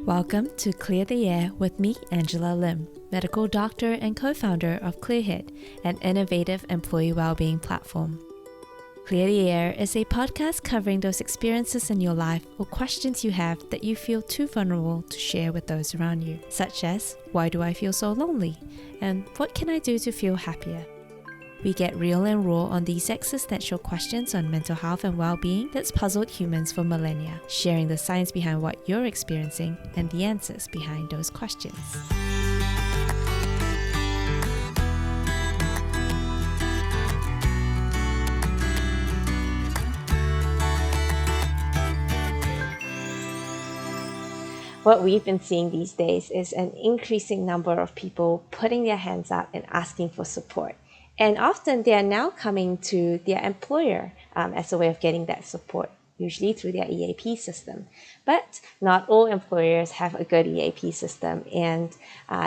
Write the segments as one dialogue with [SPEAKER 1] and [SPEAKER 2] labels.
[SPEAKER 1] Welcome to Clear the Air with me, Angela Lim, medical doctor and co-founder of ClearHead, an innovative employee wellbeing platform. Clear the Air is a podcast covering those experiences in your life or questions you have that you feel too vulnerable to share with those around you, such as, why do I feel so lonely? And what can I do to feel happier? We get real and raw on these existential questions on mental health and well-being that's puzzled humans for millennia, sharing the science behind what you're experiencing and the answers behind those questions. What we've been seeing these days is an increasing number of people putting their hands up and asking for support. And often they are now coming to their employer as a way of getting that support, usually through their EAP system. But not all employers have a good EAP system, and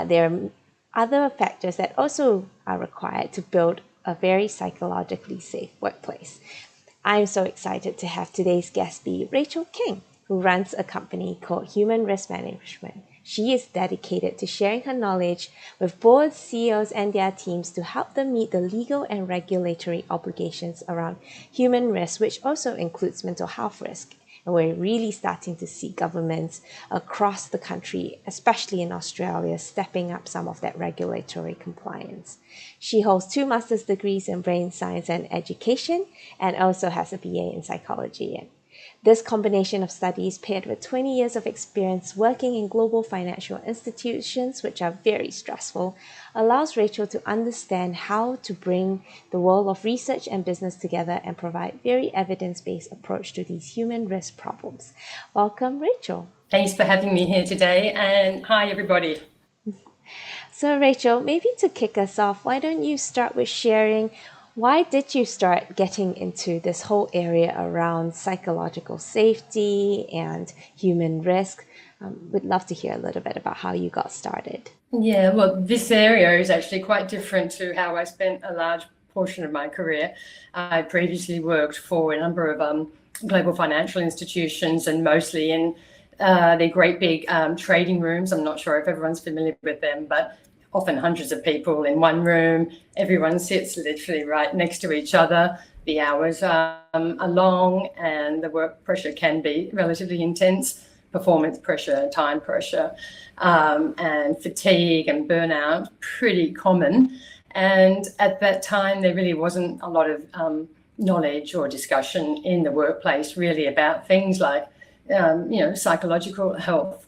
[SPEAKER 1] there are other factors that also are required to build a very psychologically safe workplace. I'm so excited to have today's guest be Rachel King, who runs a company called Human Risk Management. She is dedicated to sharing her knowledge with boards, CEOs, and their teams to help them meet the legal and regulatory obligations around human risk, which also includes mental health risk. And we're really starting to see governments across the country, especially in Australia, stepping up some of that regulatory compliance. She holds 2 master's degrees in brain science and education, and also has a BA in psychology. This combination of studies, paired with 20 years of experience working in global financial institutions, which are very stressful, allows Rachel to understand how to bring the world of research and business together and provide very evidence-based approach to these human risk problems. Welcome, Rachel.
[SPEAKER 2] Thanks for having me here today, and hi, everybody.
[SPEAKER 1] So, Rachel, maybe to kick us off, why don't you start with sharing why did you start getting into this whole area around psychological safety and human risk? We'd love to hear a little bit about how you got started.
[SPEAKER 2] Yeah, well, this area is actually quite different to how I spent a large portion of my career. I previously worked for a number of global financial institutions, and mostly in the great big trading rooms. I'm not sure if everyone's familiar with them, but often hundreds of people in one room. Everyone sits literally right next to each other. The hours are long, and the work pressure can be relatively intense. Performance pressure, time pressure, and fatigue and burnout, pretty common. And at that time, there really wasn't a lot of knowledge or discussion in the workplace really about things like, psychological health.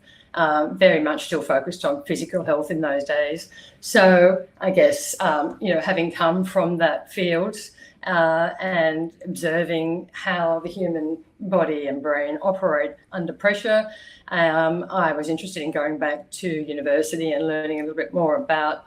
[SPEAKER 2] Very much still focused on physical health in those days. So I guess, having come from that field and observing how the human body and brain operate under pressure, I was interested in going back to university and learning a little bit more about,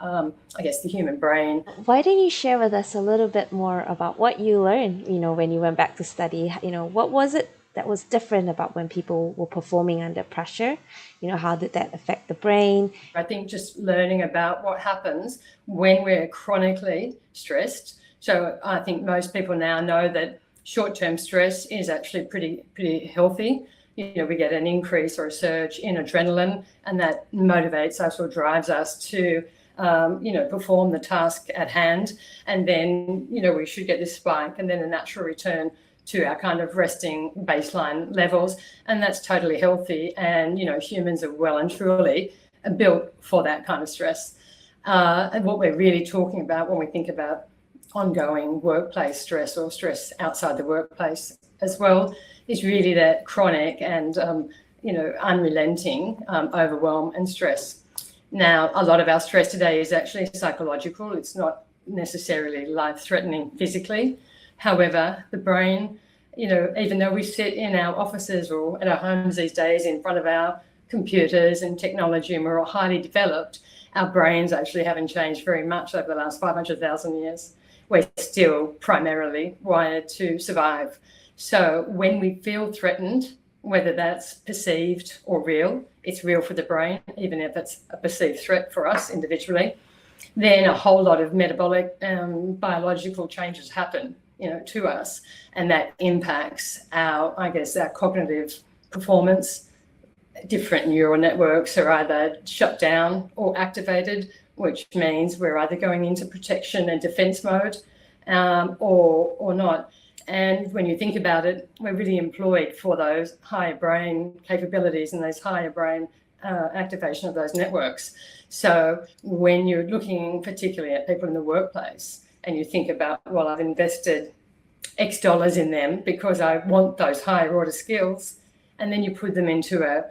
[SPEAKER 2] the human brain.
[SPEAKER 1] Why don't you share with us a little bit more about what you learned, when you went back to study? What was it that was different about when people were performing under pressure? How did that affect the brain?
[SPEAKER 2] I think just learning about what happens when we're chronically stressed. So I think most people now know that short-term stress is actually pretty healthy. We get an increase or a surge in adrenaline, and that motivates us or drives us to perform the task at hand. And then, we should get this spike and then a natural return to our kind of resting baseline levels, and that's totally healthy. And humans are well and truly built for that kind of stress. And what we're really talking about when we think about ongoing workplace stress or stress outside the workplace as well is really that chronic and unrelenting overwhelm and stress. Now, a lot of our stress today is actually psychological. It's not necessarily life-threatening physically. However, the brain, even though we sit in our offices or at our homes these days in front of our computers and technology, and we're all highly developed, our brains actually haven't changed very much over the last 500,000 years. We're still primarily wired to survive. So when we feel threatened, whether that's perceived or real, it's real for the brain, even if it's a perceived threat for us individually, then a whole lot of metabolic biological changes happen to us, and that impacts our cognitive performance, different neural networks are either shut down or activated, which means we're either going into protection and defense mode or not. And when you think about it, we're really employed for those higher brain capabilities and those higher brain activation of those networks. So when you're looking particularly at people in the workplace and you think about, well, I've invested X dollars in them because I want those higher order skills, and then you put them into an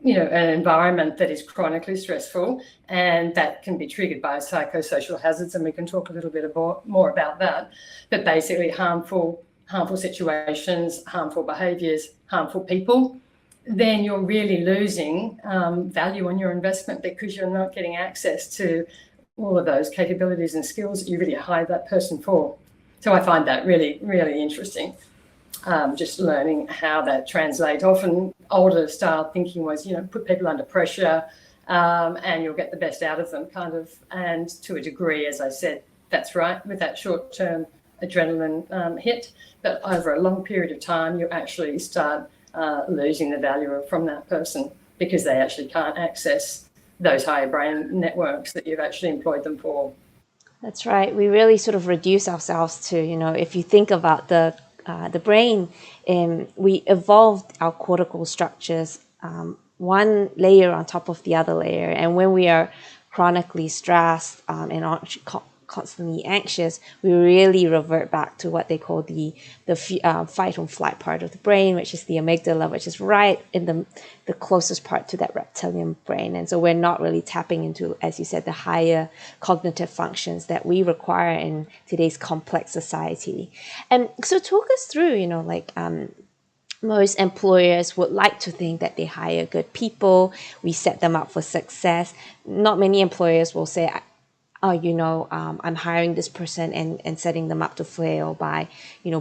[SPEAKER 2] environment that is chronically stressful, and that can be triggered by psychosocial hazards, and we can talk a little bit more about that. But basically harmful situations, harmful behaviours, harmful people, then you're really losing value on your investment because you're not getting access to all of those capabilities and skills that you really hired that person for. So I find that really, really interesting. Just learning how that translates. Often older style thinking was, put people under pressure and you'll get the best out of them, kind of. And to a degree, as I said, that's right, with that short-term adrenaline hit. But over a long period of time, you actually start losing the value from that person because they actually can't access those higher brain networks that you've actually employed them for.
[SPEAKER 1] That's right. We really sort of reduce ourselves to, if you think about the brain, we evolved our cortical structures one layer on top of the other layer. And when we are chronically stressed and constantly anxious, we really revert back to what they call the fight or flight part of the brain, which is the amygdala, which is right in the closest part to that reptilian brain. And so we're not really tapping into, as you said, the higher cognitive functions that we require in today's complex society. And so talk us through, most employers would like to think that they hire good people, we set them up for success. Not many employers will say, I'm hiring this person and setting them up to fail by,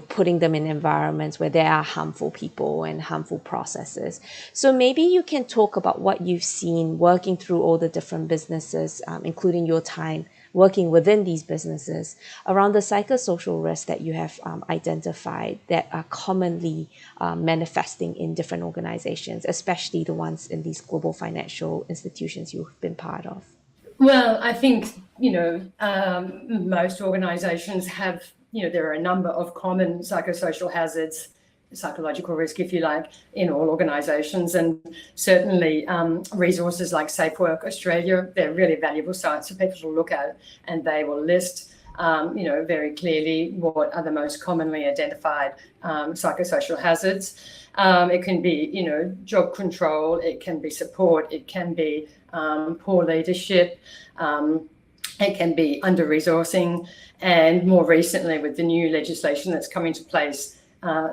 [SPEAKER 1] putting them in environments where there are harmful people and harmful processes. So maybe you can talk about what you've seen working through all the different businesses, including your time working within these businesses, around the psychosocial risks that you have identified that are commonly manifesting in different organizations, especially the ones in these global financial institutions you've been part of.
[SPEAKER 2] Well, I think, most organisations have, there are a number of common psychosocial hazards, psychological risk, if you like, in all organisations. And certainly resources like Safe Work Australia, they're really valuable sites for people to look at, and they will list, very clearly what are the most commonly identified psychosocial hazards. It can be, job control, it can be support, it can be poor leadership, it can be under-resourcing, and more recently with the new legislation that's come into place,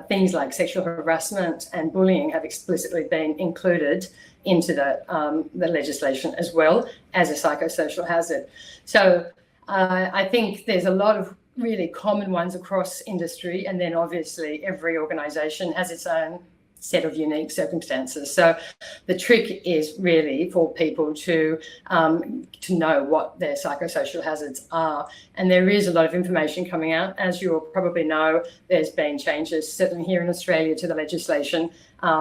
[SPEAKER 2] things like sexual harassment and bullying have explicitly been included into the legislation as well as a psychosocial hazard. So I think there's a lot of really common ones across industry, and then obviously every organisation has its own set of unique circumstances. So the trick is really for people to know what their psychosocial hazards are. And there is a lot of information coming out. As you'll probably know, there's been changes, certainly here in Australia, to the legislation,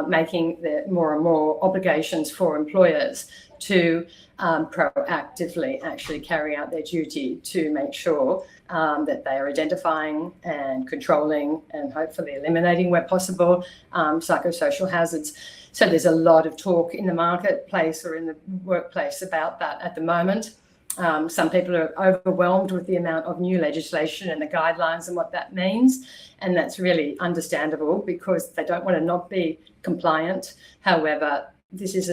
[SPEAKER 2] making more and more obligations for employers to proactively actually carry out their duty to make sure that they are identifying and controlling and hopefully eliminating where possible psychosocial hazards. So there's a lot of talk in the marketplace or in the workplace about that at the moment. Some people are overwhelmed with the amount of new legislation and the guidelines and what that means. And that's really understandable because they don't want to not be compliant. However, this is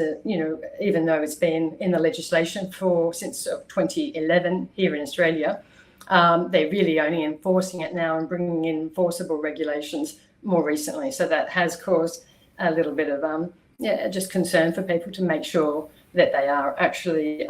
[SPEAKER 2] even though it's been in the legislation since 2011 here in Australia, they're really only enforcing it now and bringing in enforceable regulations more recently. So that has caused a little bit of just concern for people to make sure that they are actually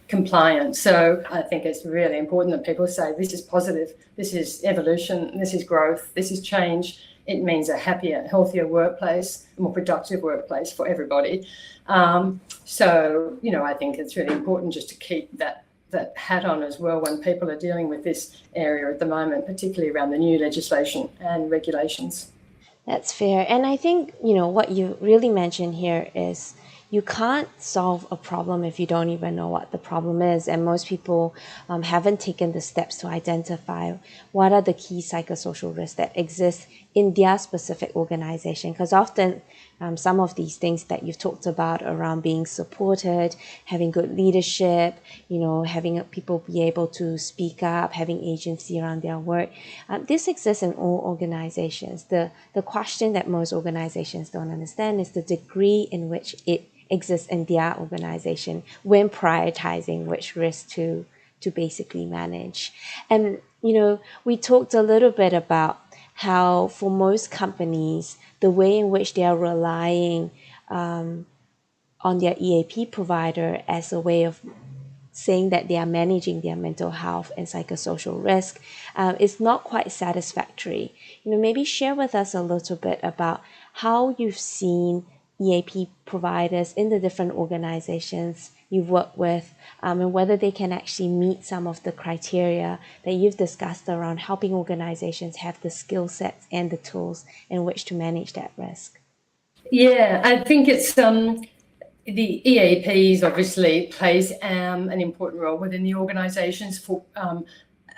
[SPEAKER 2] compliant. So I think it's really important that people say this is positive, this is evolution, this is growth, this is change. It means a happier, healthier workplace, a more productive workplace for everybody. So, I think it's really important just to keep that hat on as well when people are dealing with this area at the moment, particularly around the new legislation and regulations.
[SPEAKER 1] That's fair. And I think, what you really mentioned here is, you can't solve a problem if you don't even know what the problem is. And most people haven't taken the steps to identify what are the key psychosocial risks that exist in their specific organization. Because often some of these things that you've talked about around being supported, having good leadership, having people be able to speak up, having agency around their work, this exists in all organizations. The question that most organizations don't understand is the degree in which it exists in their organization when prioritizing which risk to basically manage. And we talked a little bit about how for most companies, the way in which they are relying on their EAP provider as a way of saying that they are managing their mental health and psychosocial risk is not quite satisfactory. Maybe share with us a little bit about how you've seen EAP providers in the different organizations you've worked with, and whether they can actually meet some of the criteria that you've discussed around helping organizations have the skill sets and the tools in which to manage that risk.
[SPEAKER 2] Yeah, I think it's the EAPs obviously plays an important role within the organisations for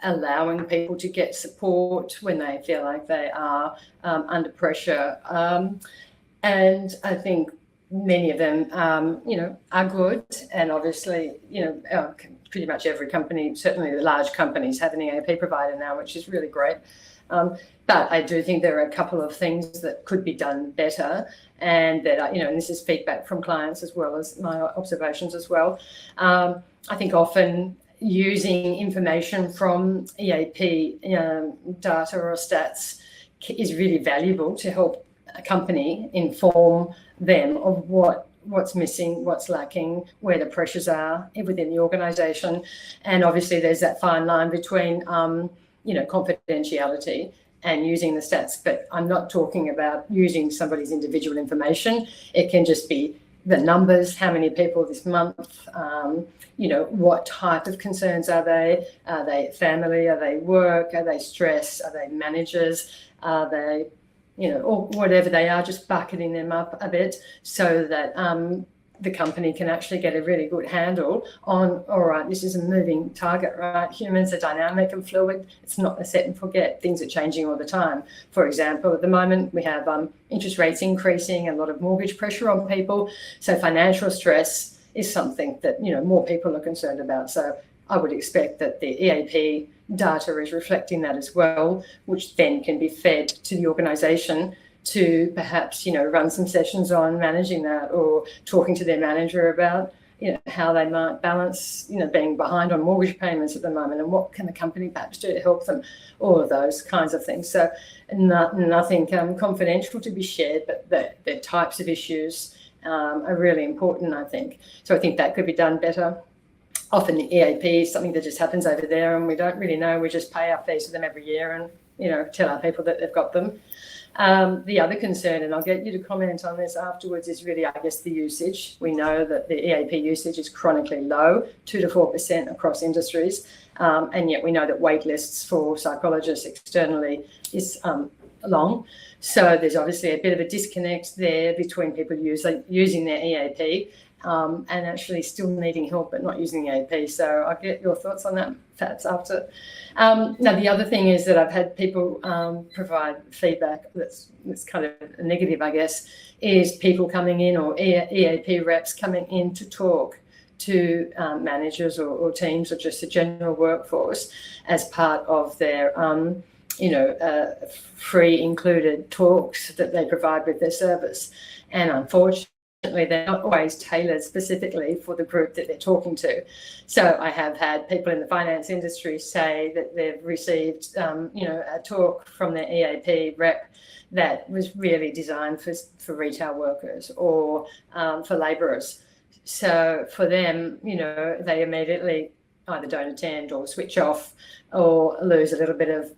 [SPEAKER 2] allowing people to get support when they feel like they are under pressure. And I think many of them, are good. And obviously, pretty much every company, certainly the large companies, have an EAP provider now, which is really great. But I do think there are a couple of things that could be done better, and that, and this is feedback from clients as well as my observations as well. I think often using information from EAP data or stats is really valuable to help a company inform them of what's missing, what's lacking, where the pressures are within the organisation. And obviously there's that fine line between, confidentiality and using the stats. But I'm not talking about using somebody's individual information. It can just be the numbers, how many people this month, what type of concerns are they? Are they family? Are they work? Are they stress? Are they managers? Are they or whatever they are, just bucketing them up a bit so that the company can actually get a really good handle on, all right, this is a moving target, right? Humans are dynamic and fluid. It's not a set and forget. Things are changing all the time. For example, at the moment, we have interest rates increasing, a lot of mortgage pressure on people. So financial stress is something that, more people are concerned about. So I would expect that the EAP data is reflecting that as well, which then can be fed to the organisation to perhaps, run some sessions on managing that, or talking to their manager about, how they might balance, being behind on mortgage payments at the moment, and what can the company perhaps do to help them, all of those kinds of things. So nothing confidential to be shared, but the types of issues are really important, I think. So I think that could be done better. Often the EAP is something that just happens over there and we don't really know. We just pay our fees to them every year and, tell our people that they've got them. The other concern, and I'll get you to comment on this afterwards, is really, I guess, the usage. We know that the EAP usage is chronically low, 2 to 4% across industries, and yet we know that wait lists for psychologists externally is long. So there's obviously a bit of a disconnect there between people using their EAP and actually still needing help but not using the EAP. So I'll get your thoughts on that perhaps after. Now, the other thing is that I've had people provide feedback that's kind of negative, I guess, is people coming in, or EAP reps coming in to talk to managers or teams, or just the general workforce, as part of their free included talks that they provide with their service. And unfortunately, they're not always tailored specifically for the group that they're talking to. So I have had people in the finance industry say that they've received, a talk from their EAP rep that was really designed for retail workers or for labourers. So for them, they immediately either don't attend or switch off or lose a little bit of,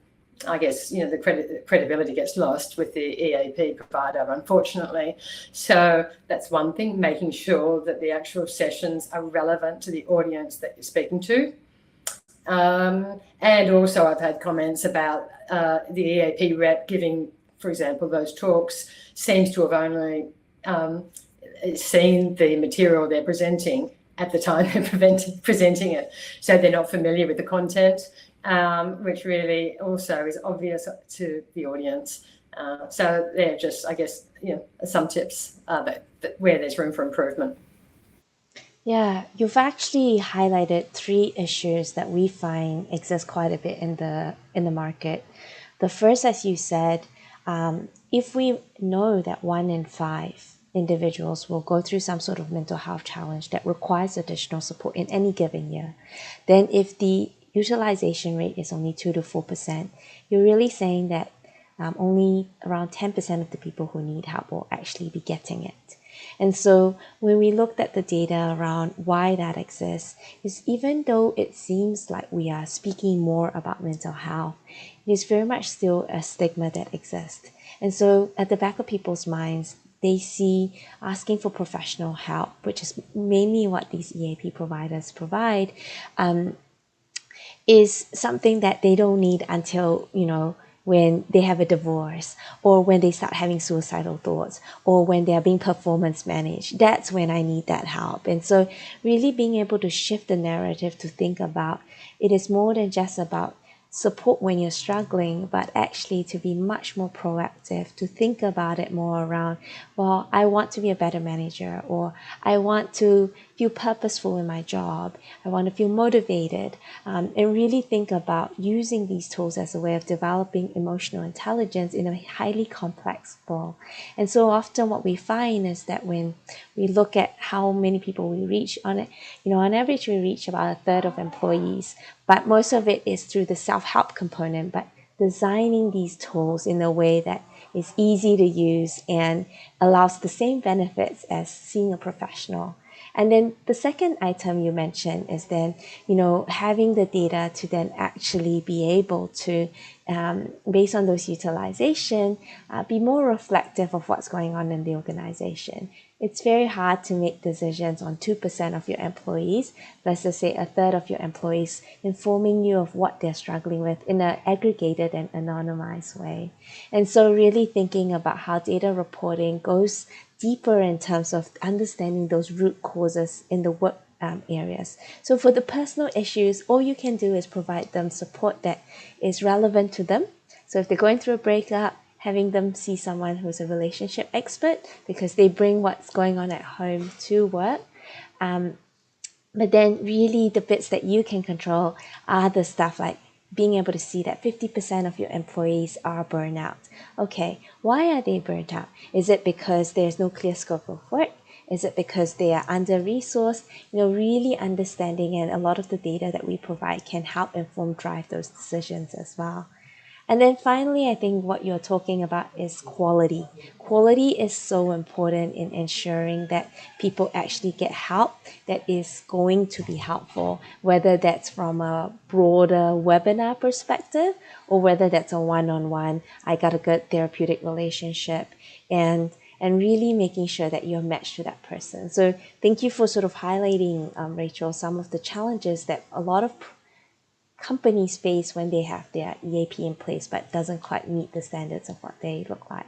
[SPEAKER 2] I guess, the credibility gets lost with the EAP provider, unfortunately. So that's one thing, making sure that the actual sessions are relevant to the audience that you're speaking to. And also I've had comments about the EAP rep giving, for example, those talks seems to have only seen the material they're presenting at the time they're presenting it. So they're not familiar with the content, which really also is obvious to the audience. So they're just, I guess, some tips where there's room for improvement.
[SPEAKER 1] Yeah, you've actually highlighted three issues that we find exist quite a bit in the market. The first, as you said, if we know that 1 in 5 individuals will go through some sort of mental health challenge that requires additional support in any given year, then if the utilization rate is only 2 to 4%, you're really saying that only around 10% of the people who need help will actually be getting it. And so when we looked at the data around why that exists, is even though it seems like we are speaking more about mental health, it is very much still a stigma that exists. And so at the back of people's minds, they see asking for professional help, which is mainly what these EAP providers provide, is something that they don't need until, when they have a divorce, or when they start having suicidal thoughts, or when they are being performance managed. That's when I need that help. And so really being able to shift the narrative to think about it is more than just about support when you're struggling, but actually to be much more proactive, to think about it more around, well, I want to be a better manager, or I want to feel purposeful in my job, I want to feel motivated, and really think about using these tools as a way of developing emotional intelligence in a highly complex world. And so often what we find is that when we look at how many people we reach on it, on average we reach about 1/3 of employees, but most of it is through the self-help component, but designing these tools in a way that is easy to use and allows the same benefits as seeing a professional. And then the second item you mentioned is then, having the data to then actually be able to, based on those utilization, be more reflective of what's going on in the organization. It's very hard to make decisions on 2% of your employees versus say 1/3 of your employees, informing you of what they're struggling with in an aggregated and anonymized way. And so really thinking about how data reporting goes deeper in terms of understanding those root causes in the work areas. So for the personal issues, all you can do is provide them support that is relevant to them. So if they're going through a breakup, having them see someone who's a relationship expert because they bring what's going on at home to work. But then really the bits that you can control are the stuff like being able to see that 50% of your employees are burnt out. Okay, why are they burnt out? Is it because there's no clear scope of work? Is it because they are under-resourced? Really understanding, and a lot of the data that we provide can help inform, drive those decisions as well. And then finally, I think what you're talking about is quality. Quality is so important in ensuring that people actually get help that is going to be helpful, whether that's from a broader webinar perspective or whether that's a one-on-one, I got a good therapeutic relationship, and really making sure that you're matched to that person. So thank you for sort of highlighting, Rachel, some of the challenges that a lot of companies face when they have their EAP in place but doesn't quite meet the standards of what they look like.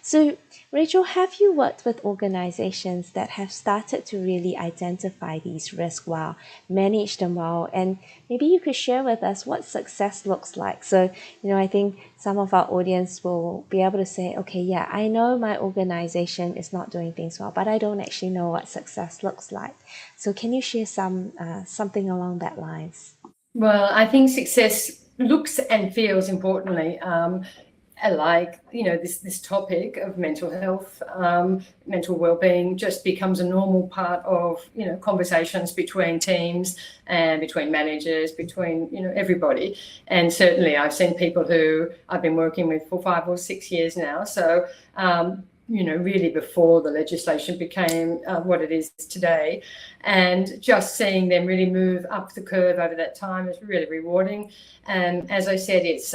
[SPEAKER 1] So Rachel, have you worked with organizations that have started to really identify these risks well, manage them well, and maybe you could share with us what success looks like? So, I think some of our audience will be able to say, okay, yeah, I know my organization is not doing things well, but I don't actually know what success looks like. So can you share something along that lines?
[SPEAKER 2] Well, I think success looks and feels importantly like, this topic of mental health, mental wellbeing just becomes a normal part of, conversations between teams and between managers, between, everybody. And certainly I've seen people who I've been working with for 5 or 6 years now. So, really before the legislation became what it is today. And just seeing them really move up the curve over that time is really rewarding. And as I said, it's,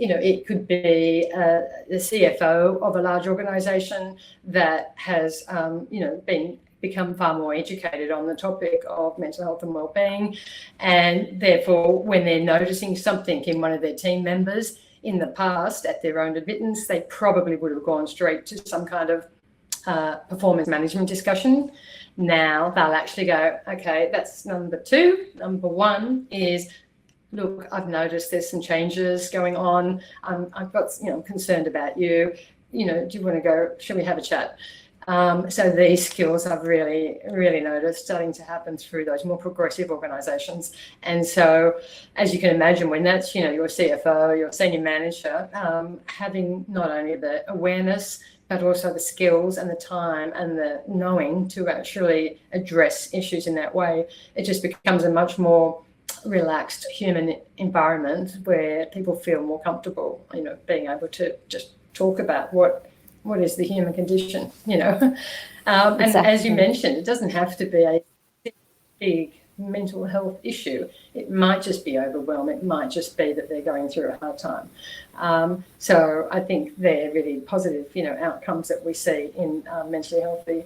[SPEAKER 2] it could be the CFO of a large organisation that has, become far more educated on the topic of mental health and wellbeing. And therefore, when they're noticing something in one of their team members, in the past, at their own admittance, they probably would have gone straight to some kind of performance management discussion. Now they'll actually go, okay, that's number 2. Number 1 is, look, I've noticed there's some changes going on. I've got, I'm concerned about you. Do you want to go? Should we have a chat? So these skills I've really, really noticed starting to happen through those more progressive organisations. And so, as you can imagine, when that's, your CFO, your senior manager, having not only the awareness, but also the skills and the time and the knowing to actually address issues in that way, it just becomes a much more relaxed human environment where people feel more comfortable, being able to just talk about what is the human condition, And as you mentioned, it doesn't have to be a big mental health issue. It might just be overwhelm. It might just be that they're going through a hard time. So I think they're really positive, outcomes that we see in mentally healthy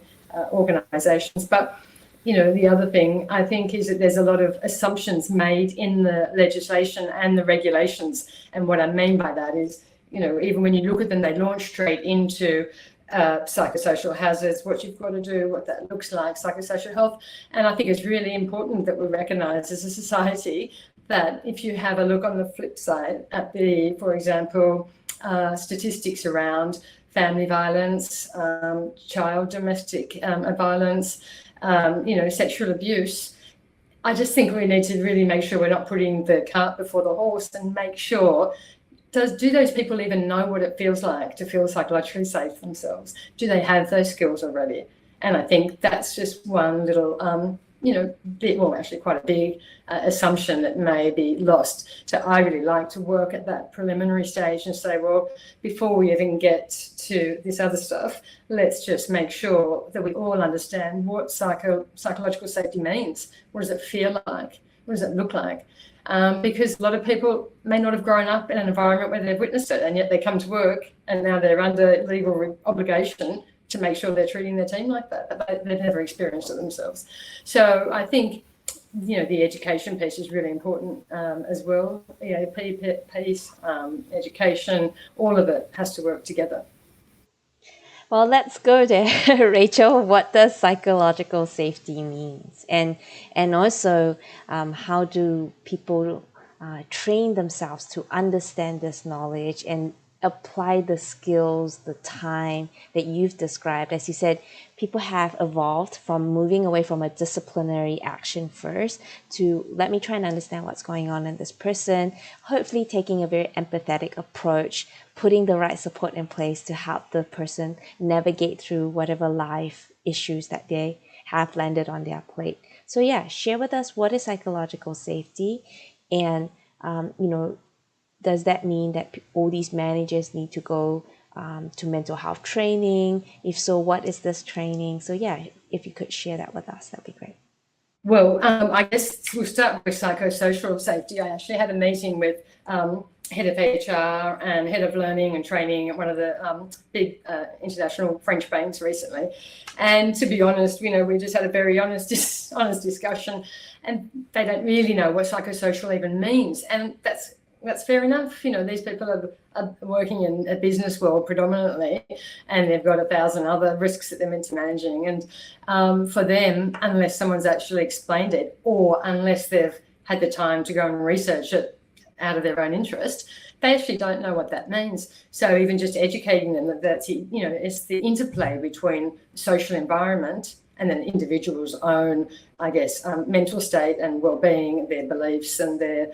[SPEAKER 2] organisations. But, the other thing I think is that there's a lot of assumptions made in the legislation and the regulations. And what I mean by that is, even when you look at them, they launch straight into psychosocial hazards, what you've got to do, what that looks like, psychosocial health. And I think it's really important that we recognise as a society that if you have a look on the flip side at for example, statistics around family violence, child domestic violence, sexual abuse, I just think we need to really make sure we're not putting the cart before the horse and make sure, do those people even know what it feels like to feel psychologically safe themselves? Do they have those skills already? And I think that's just one little, actually quite a big assumption that may be lost. So I really like to work at that preliminary stage and say, well, before we even get to this other stuff, let's just make sure that we all understand what psychological safety means. What does it feel like? What does it look like? Because a lot of people may not have grown up in an environment where they've witnessed it, and yet they come to work and now they're under legal obligation to make sure they're treating their team like that, but they've never experienced it themselves. So I think, the education piece is really important as well. EAP piece, education, all of it has to work together.
[SPEAKER 1] Well, let's go there, Rachel. What does psychological safety means, and also how do people train themselves to understand this knowledge and apply the skills, the time that you've described? As you said, people have evolved from moving away from a disciplinary action first to, let me try and understand what's going on in this person, hopefully taking a very empathetic approach, putting the right support in place to help the person navigate through whatever life issues that they have landed on their plate. So yeah, share with us, what is psychological safety? And, does that mean that all these managers need to go to mental health training? If so, what is this training? So yeah, if you could share that with us, that'd be great.
[SPEAKER 2] Well, I guess we'll start with psychosocial safety. I actually had a meeting with head of HR and head of learning and training at one of the big international French banks recently. And to be honest, we just had a very honest discussion, and they don't really know what psychosocial even means. And that's fair enough. These people are working in a business world predominantly, and they've got 1,000 other risks that they're meant to managing. And for them, unless someone's actually explained it, or unless they've had the time to go and research it out of their own interest, they actually don't know what that means. So even just educating them that it's the interplay between social environment and then individual's own, I guess, mental state and well-being, their beliefs and their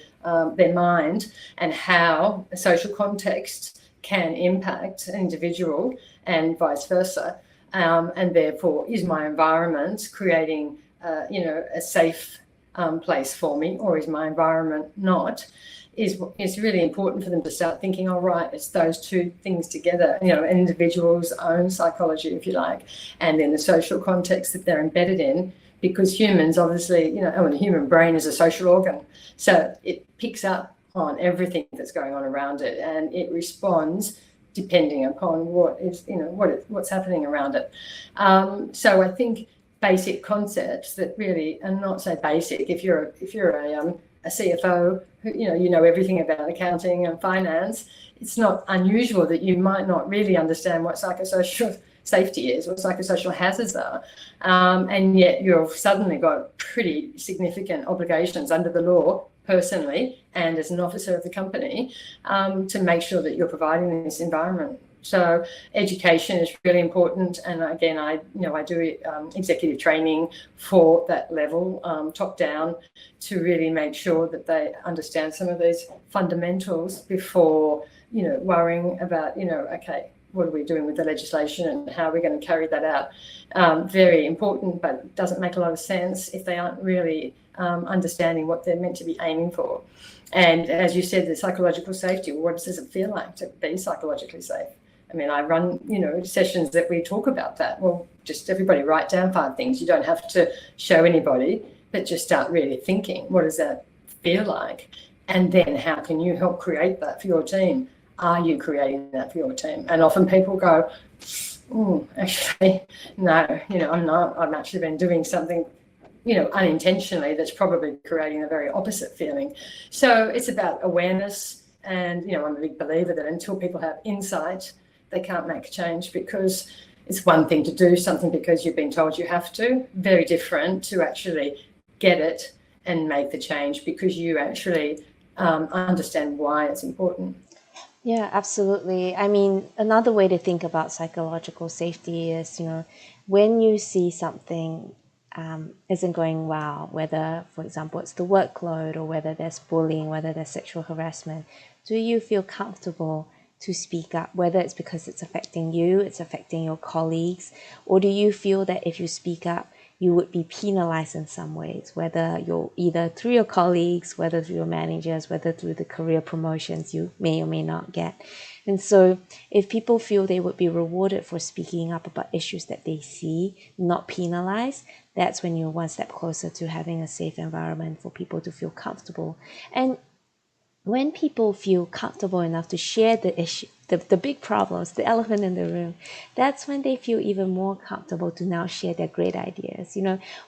[SPEAKER 2] mind, and how a social context can impact an individual and vice versa. And therefore, is my environment creating, a safe place for me, or is my environment not? Is really important for them to start thinking, all right, it's those two things together, an individual's own psychology, if you like, and then the social context that they're embedded in, because humans obviously, the human brain is a social organ. So it picks up on everything that's going on around it, and it responds depending upon what's happening around it. So I think basic concepts that really are not so basic. If you're a CFO, who you know everything about accounting and finance, it's not unusual that you might not really understand what psychosocial safety is or psychosocial hazards are. And yet you've suddenly got pretty significant obligations under the law, personally and as an officer of the company, to make sure that you're providing this environment. So education is really important, and again, I do executive training for that level, top down, to really make sure that they understand some of these fundamentals before worrying about okay, what are we doing with the legislation and how are we going to carry that out. Very important, but it doesn't make a lot of sense if they aren't really understanding what they're meant to be aiming for. And as you said, the psychological safety, what does it feel like to be psychologically safe? I mean, I run, sessions that we talk about that. Well, just everybody write down 5 things. You don't have to show anybody, but just start really thinking, what does that feel like? And then how can you help create that for your team? Are you creating that for your team? And often people go, actually, no, I'm not. I've actually been doing something, unintentionally that's probably creating a very opposite feeling. So it's about awareness. And, I'm a big believer that until people have insight, they can't make change, because it's one thing to do something because you've been told you have to, very different to actually get it and make the change because you actually understand why it's important.
[SPEAKER 1] Yeah, absolutely. I mean, another way to think about psychological safety is, when you see something isn't going well, whether, for example, it's the workload or whether there's bullying, whether there's sexual harassment, do you feel comfortable to speak up, whether it's because it's affecting you, it's affecting your colleagues, or do you feel that if you speak up, you would be penalized in some ways, whether you're either through your colleagues, whether through your managers, whether through the career promotions you may or may not get. And so if people feel they would be rewarded for speaking up about issues that they see, not penalized, that's when you're one step closer to having a safe environment for people to feel comfortable. And when people feel comfortable enough to share the issue, the big problems, the elephant in the room, that's when they feel even more comfortable to now share their great ideas.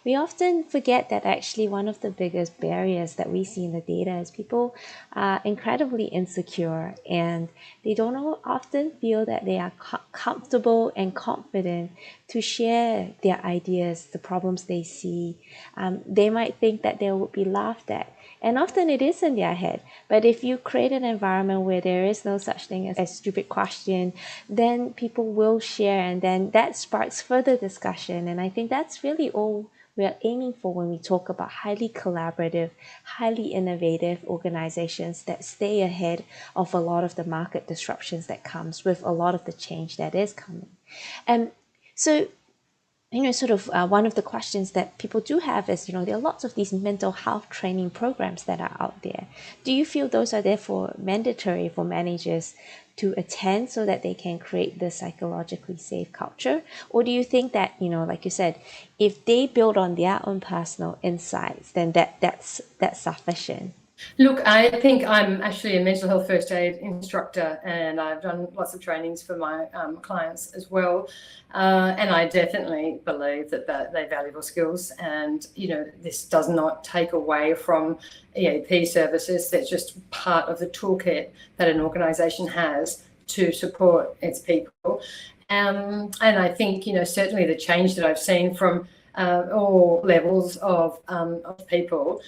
[SPEAKER 1] We often forget that actually one of the biggest barriers that we see in the data is people are incredibly insecure, and they don't often feel that they are comfortable and confident to share their ideas, the problems they see. They might think that they would be laughed at. And often it is in their head. But if you create an environment where there is no such thing as a stupid question, then people will share, and then that sparks further discussion. And I think that's really all we're aiming for when we talk about highly collaborative, highly innovative organizations that stay ahead of a lot of the market disruptions that comes with a lot of the change that is coming. And so one of the questions that people do have is, there are lots of these mental health training programs that are out there. Do you feel those are therefore mandatory for managers to attend so that they can create the psychologically safe culture? Or do you think that, like you said, if they build on their own personal insights, then that's sufficient?
[SPEAKER 2] Look, I think I'm actually a mental health first aid instructor, and I've done lots of trainings for my clients as well. And I definitely believe that they're valuable skills. And, this does not take away from EAP services. They're just part of the toolkit that an organisation has to support its people. And I think, certainly the change that I've seen from all levels of people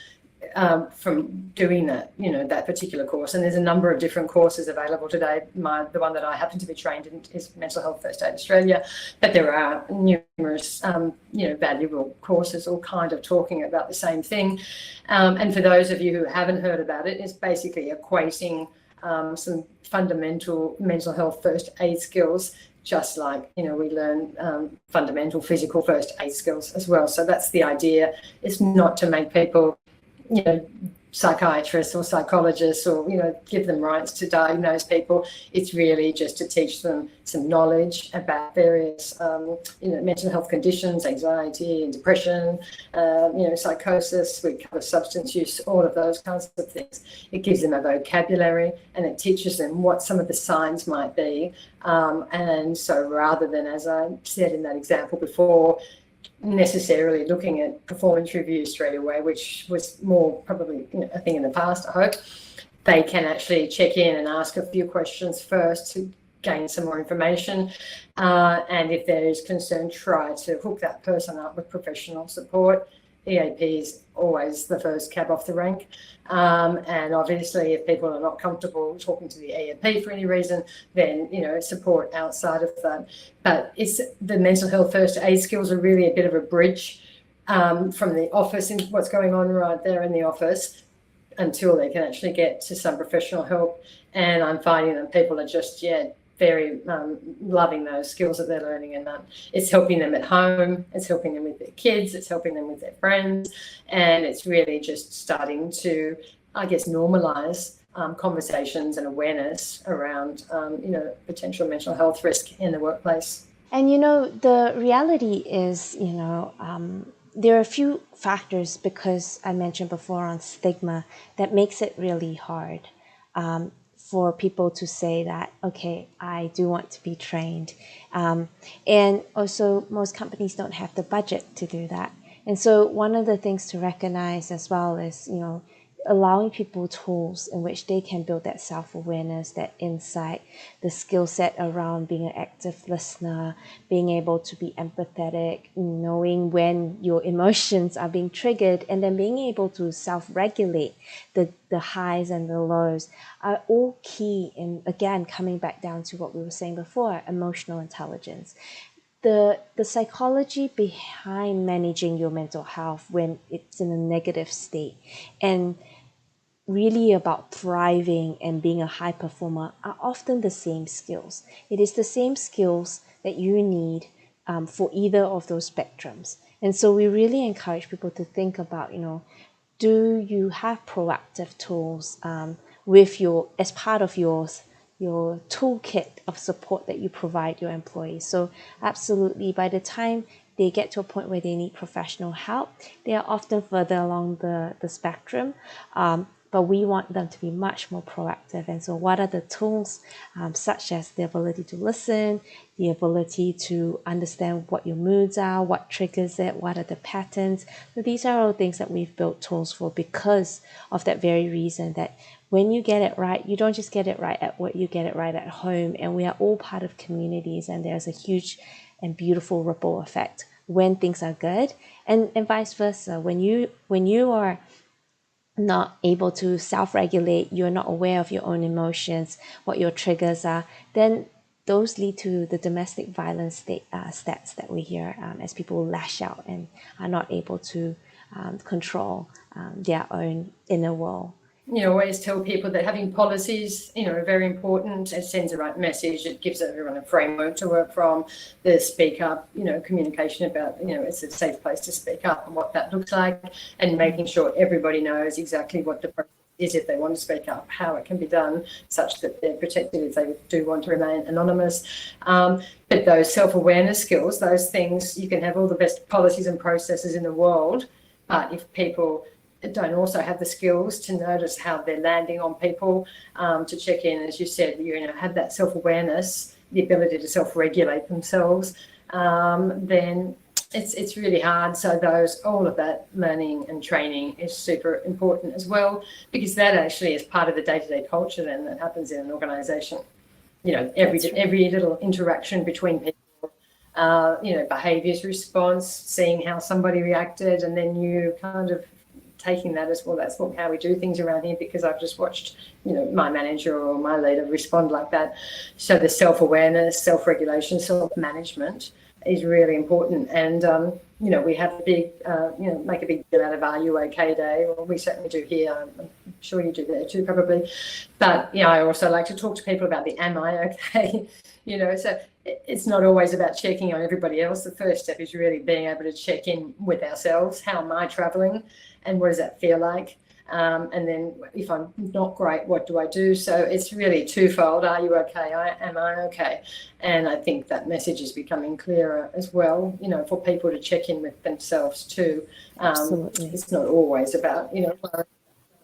[SPEAKER 2] from doing that, that particular course. And there's a number of different courses available today. The one that I happen to be trained in is Mental Health First Aid Australia, but there are numerous, valuable courses all kind of talking about the same thing. And for those of you who haven't heard about it, it's basically equating some fundamental mental health first aid skills, just like, we learn fundamental physical first aid skills as well. So that's the idea. It's not to make people psychiatrists or psychologists or, give them rights to diagnose people. It's really just to teach them some knowledge about various, mental health conditions, anxiety and depression, psychosis. We cover substance use, all of those kinds of things. It gives them a vocabulary and it teaches them what some of the signs might be. And so rather than, as I said in that example before, necessarily looking at performance reviews straight away, which was more probably a thing in the past, I hope, they can actually check in and ask a few questions first to gain some more information. And if there is concern, try to hook that person up with professional support. EAP is always the first cab off the rank. And obviously, if people are not comfortable talking to the EAP for any reason, then, support outside of that. But it's the mental health first aid skills are really a bit of a bridge from the office into what's going on right there in the office until they can actually get to some professional help. And I'm finding that people are just, very loving those skills that they're learning, and it's helping them at home, it's helping them with their kids, it's helping them with their friends, and it's really just starting to, I guess, normalise conversations and awareness around, potential mental health risk in the workplace.
[SPEAKER 1] And the reality is, there are a few factors, because I mentioned before on stigma, that makes it really hard for people to say that, okay, I do want to be trained. And also, most companies don't have the budget to do that. And so one of the things to recognize as well is, allowing people tools in which they can build that self-awareness, that insight, the skill set around being an active listener, being able to be empathetic, knowing when your emotions are being triggered, and then being able to self-regulate the highs and the lows are all key in, again, coming back down to what we were saying before, emotional intelligence. The psychology behind managing your mental health when it's in a negative state and really about thriving and being a high performer are often the same skills. It is the same skills that you need for either of those spectrums. And so we really encourage people to think about, do you have proactive tools with as part of your toolkit of support that you provide your employees? So absolutely, by the time they get to a point where they need professional help, they are often further along the spectrum. But we want them to be much more proactive. And so what are the tools, such as the ability to listen, the ability to understand what your moods are, what triggers it, what are the patterns. So these are all things that we've built tools for because of that very reason, that when you get it right, you don't just get it right at work, you get it right at home. And we are all part of communities, and there's a huge and beautiful ripple effect when things are good, and vice versa. When you are not able to self-regulate, you're not aware of your own emotions, what your triggers are, then those lead to the domestic violence stats that we hear as people lash out and are not able to control their own inner world.
[SPEAKER 2] Always tell people that having policies, are very important. It sends the right message. It gives everyone a framework to work from. The speak up, communication about, it's a safe place to speak up and what that looks like, and making sure everybody knows exactly what the process is if they want to speak up, how it can be done such that they're protected if they do want to remain anonymous. But those self-awareness skills, those things, you can have all the best policies and processes in the world, but if people don't also have the skills to notice how they're landing on people, to check in, as you said, have that self-awareness, the ability to self-regulate themselves, then it's really hard. So all of that learning and training is super important as well, because that actually is part of the day-to-day culture then that happens in an organisation. Every little interaction between people, behaviours response, seeing how somebody reacted, and then you kind of taking that as well, that's how we do things around here, because I've just watched, my manager or my leader respond like that. So the self-awareness, self-regulation, self-management is really important. And, we have a big, make a big deal out of Are You OK Day? Well, we certainly do here. I'm sure you do there too, probably. But, I also like to talk to people about the Am I OK? So it's not always about checking on everybody else. The first step is really being able to check in with ourselves. How am I travelling? And what does that feel like? And then if I'm not great, what do I do? So it's really twofold. Are you okay? Am I okay? And I think that message is becoming clearer as well, for people to check in with themselves too.
[SPEAKER 1] Absolutely.
[SPEAKER 2] It's not always about, the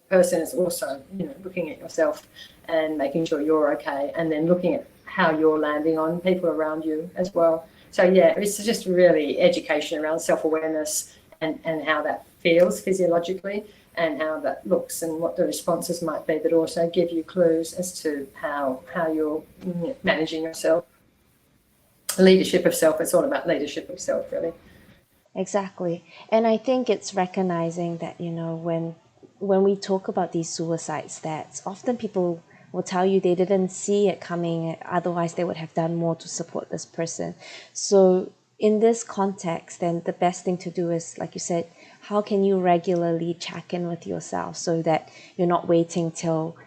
[SPEAKER 2] person is also, looking at yourself and making sure you're okay, and then looking at how you're landing on people around you as well. So, it's just really education around self-awareness and how that feels physiologically and how that looks and what the responses might be, that also give you clues as to how you're managing yourself. Leadership of self, it's all about leadership of self, really.
[SPEAKER 1] Exactly. And I think it's recognizing that, when we talk about these suicide stats, often people will tell you they didn't see it coming, otherwise they would have done more to support this person. So in this context, then the best thing to do is, like you said, how can you regularly check in with yourself so that you're not waiting till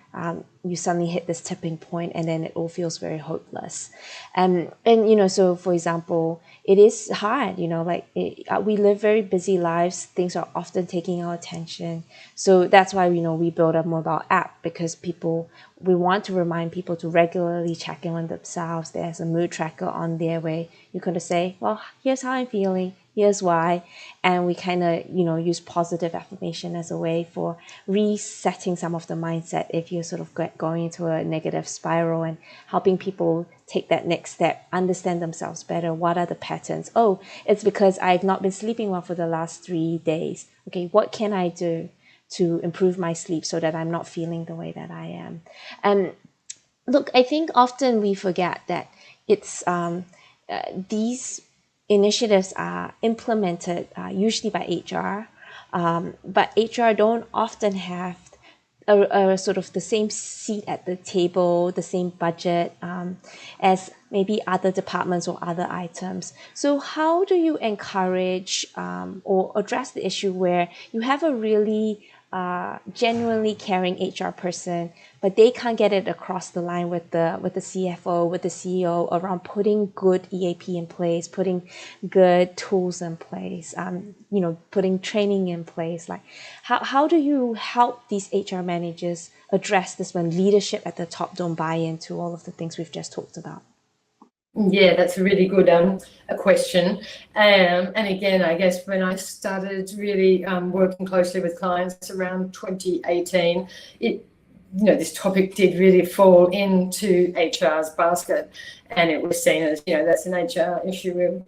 [SPEAKER 1] you suddenly hit this tipping point and then it all feels very hopeless. So for example, it is hard, we live very busy lives. Things are often taking our attention. So that's why, we build a mobile app, because we want to remind people to regularly check in on themselves. There's a mood tracker on there where you kind of say, well, here's how I'm feeling. Here's why. And we kind of, use positive affirmation as a way for resetting some of the mindset if you're sort of going into a negative spiral, and helping people take that next step, understand themselves better. What are the patterns? Oh, it's because I've not been sleeping well for the last 3 days. Okay, what can I do to improve my sleep so that I'm not feeling the way that I am? And look, I think often we forget that it's these initiatives are implemented usually by HR, but HR don't often have a sort of the same seat at the table, the same budget as maybe other departments or other items. So how do you encourage or address the issue where you have a really genuinely caring HR person, but they can't get it across the line with the CFO, with the CEO, around putting good EAP in place, putting good tools in place, putting training in place? Like, how do you help these HR managers address this when leadership at the top don't buy into all of the things we've just talked about?
[SPEAKER 2] Yeah, that's a really good a question. And again, I guess when I started really working closely with clients around 2018, this topic did really fall into HR's basket, and it was seen as, that's an HR issue.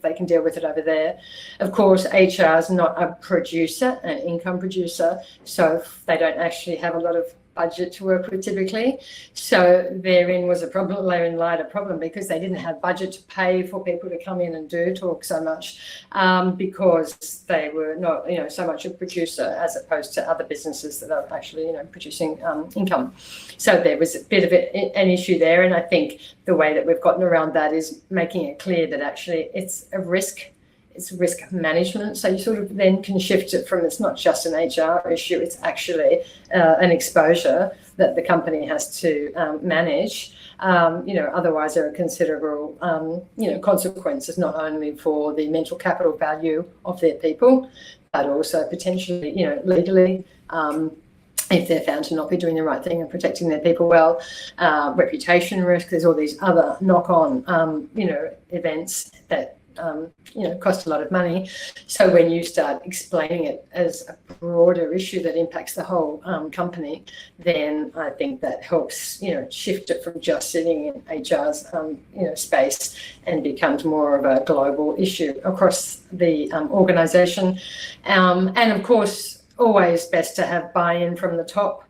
[SPEAKER 2] They can deal with it over there. Of course, HR is not a producer, an income producer, so they don't actually have a lot of budget to work with typically. So therein was a problem, therein lied a problem, because they didn't have budget to pay for people to come in and do talk so much, because they were not, so much a producer as opposed to other businesses that are actually, producing income. So there was a bit of an issue there. And I think the way that we've gotten around that is making it clear that actually it's a risk. It's risk management. So you sort of then can shift it from, it's not just an HR issue, it's actually an exposure that the company has to manage. Otherwise there are considerable, consequences, not only for the mental capital value of their people, but also potentially, legally, if they're found to not be doing the right thing and protecting their people well, reputation risk. There's all these other knock-on, events that cost a lot of money. So when you start explaining it as a broader issue that impacts the whole company, then I think that helps, shift it from just sitting in HR's, space, and becomes more of a global issue across the organisation. And of course, always best to have buy-in from the top.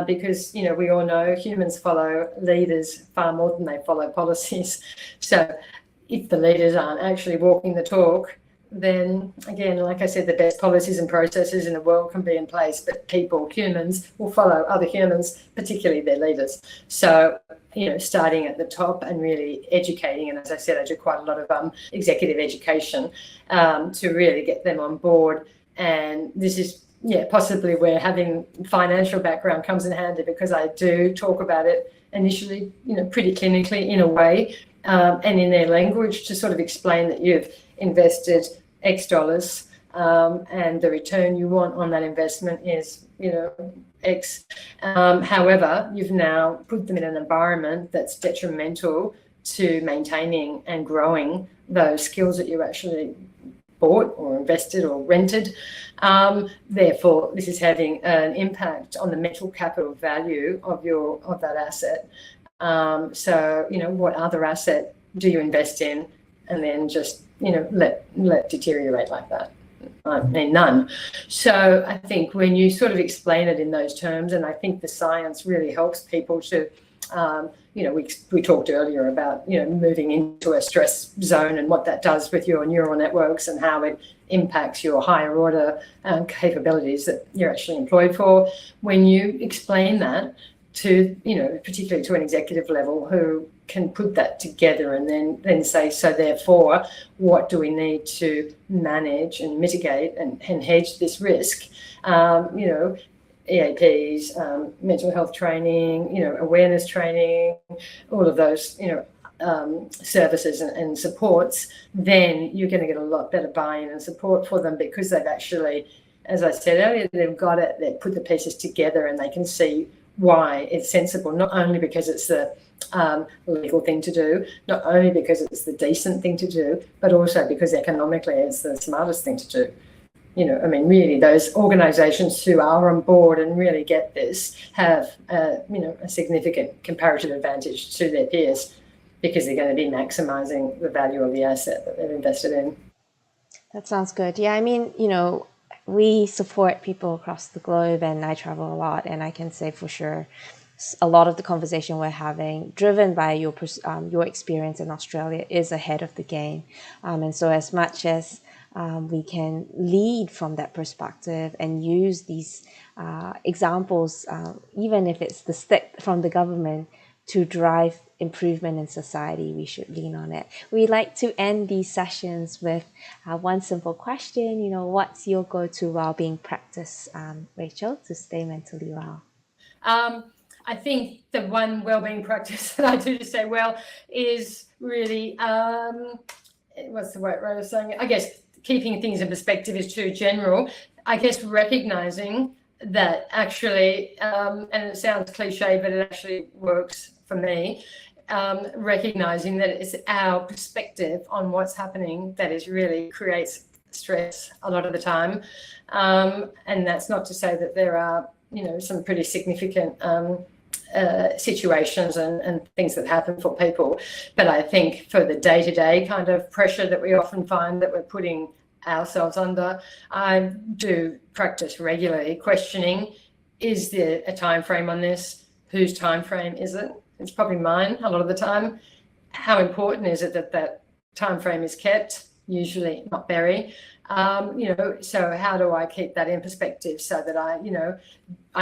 [SPEAKER 2] Because, we all know humans follow leaders far more than they follow policies. So if the leaders aren't actually walking the talk, then again, like I said, the best policies and processes in the world can be in place, but people, humans, will follow other humans, particularly their leaders. So, starting at the top and really educating, and as I said, I do quite a lot of executive education to really get them on board. And this is possibly where having financial background comes in handy, because I do talk about it initially, pretty clinically in a way, and in their language, to sort of explain that you've invested X dollars, and the return you want on that investment is, X. However, you've now put them in an environment that's detrimental to maintaining and growing those skills that you actually bought or invested or rented. Therefore, this is having an impact on the mental capital value of that asset. So, what other asset do you invest in and then just, let deteriorate like that? I mean, none. So I think when you sort of explain it in those terms, and I think the science really helps people to, we talked earlier about, moving into a stress zone and what that does with your neural networks and how it impacts your higher order capabilities that you're actually employed for. When you explain that to, particularly to an executive level who can put that together and then say, so therefore, what do we need to manage and mitigate and hedge this risk? EAPs, mental health training, awareness training, all of those, services and supports, then you're going to get a lot better buy-in and support for them, because they've actually, as I said earlier, they've got it, they've put the pieces together and they can see why it's sensible, not only because it's the legal thing to do, not only because it's the decent thing to do, but also because economically it's the smartest thing to do. Really, those organisations who are on board and really get this have, a significant comparative advantage to their peers, because they're going to be maximising the value of the asset that they've invested in.
[SPEAKER 1] That sounds good. Yeah, we support people across the globe, and I travel a lot, and I can say for sure a lot of the conversation we're having, driven by your experience in Australia, is ahead of the game. And so as much as we can lead from that perspective and use these examples, even if it's the stick from the government, to drive improvement in society, we should lean on it. We like to end these sessions with one simple question. What's your go-to wellbeing practice, Rachel, to stay mentally well?
[SPEAKER 2] I think the one wellbeing practice that I do to stay well is really, what's the right way of saying it? I guess keeping things in perspective is too general. I guess recognizing that actually, and it sounds cliche, but it actually works for me, recognizing that it's our perspective on what's happening that is really creates stress a lot of the time. And that's not to say that there are, some pretty significant situations and things that happen for people. But I think for the day-to-day kind of pressure that we often find that we're putting ourselves under, I do practice regularly questioning, is there a time frame on this? Whose time frame is it? It's probably mine a lot of the time. How important is it that that time frame is kept? Usually not very. So how do I keep that in perspective so that I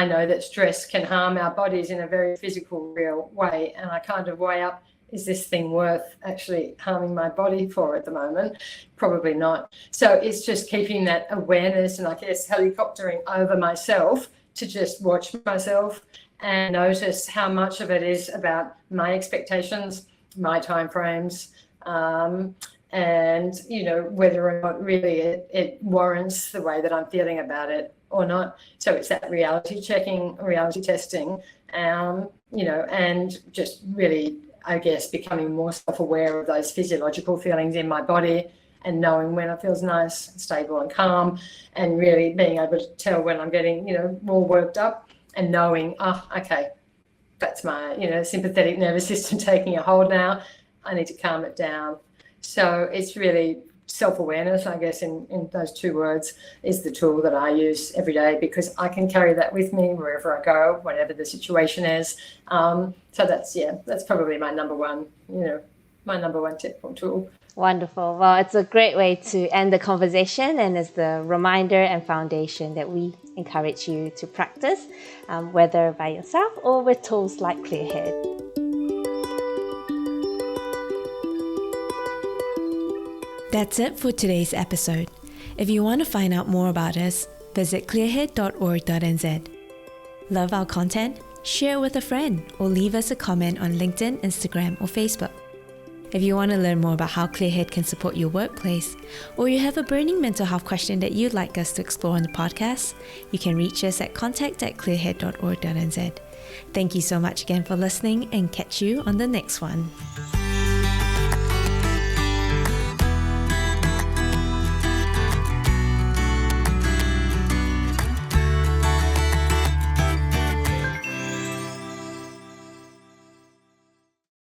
[SPEAKER 2] know that stress can harm our bodies in a very physical, real way, and I kind of weigh up, is this thing worth actually harming my body for at the moment? Probably not. So it's just keeping that awareness and I guess helicoptering over myself to just watch myself and notice how much of it is about my expectations, my timeframes, and whether or not really it warrants the way that I'm feeling about it or not. So it's that reality checking, reality testing, and just really, I guess, becoming more self-aware of those physiological feelings in my body and knowing when it feels nice, stable and calm, and really being able to tell when I'm getting, more worked up, and knowing, okay, that's my, sympathetic nervous system taking a hold now. I need to calm it down. So it's really self-awareness, I guess, in those two words, is the tool that I use every day, because I can carry that with me wherever I go, whatever the situation is. So that's probably my number one tip or tool.
[SPEAKER 1] Wonderful. Well, it's a great way to end the conversation, and it's the reminder and foundation that we encourage you to practice, whether by yourself or with tools like ClearHead.
[SPEAKER 3] That's it for today's episode. If you want to find out more about us, visit clearhead.org.nz. Love our content? Share with a friend or leave us a comment on LinkedIn, Instagram, or Facebook. If you want to learn more about how ClearHead can support your workplace, or you have a burning mental health question that you'd like us to explore on the podcast, you can reach us at contact@clearhead.org.nz. Thank you so much again for listening, and catch you on the next one.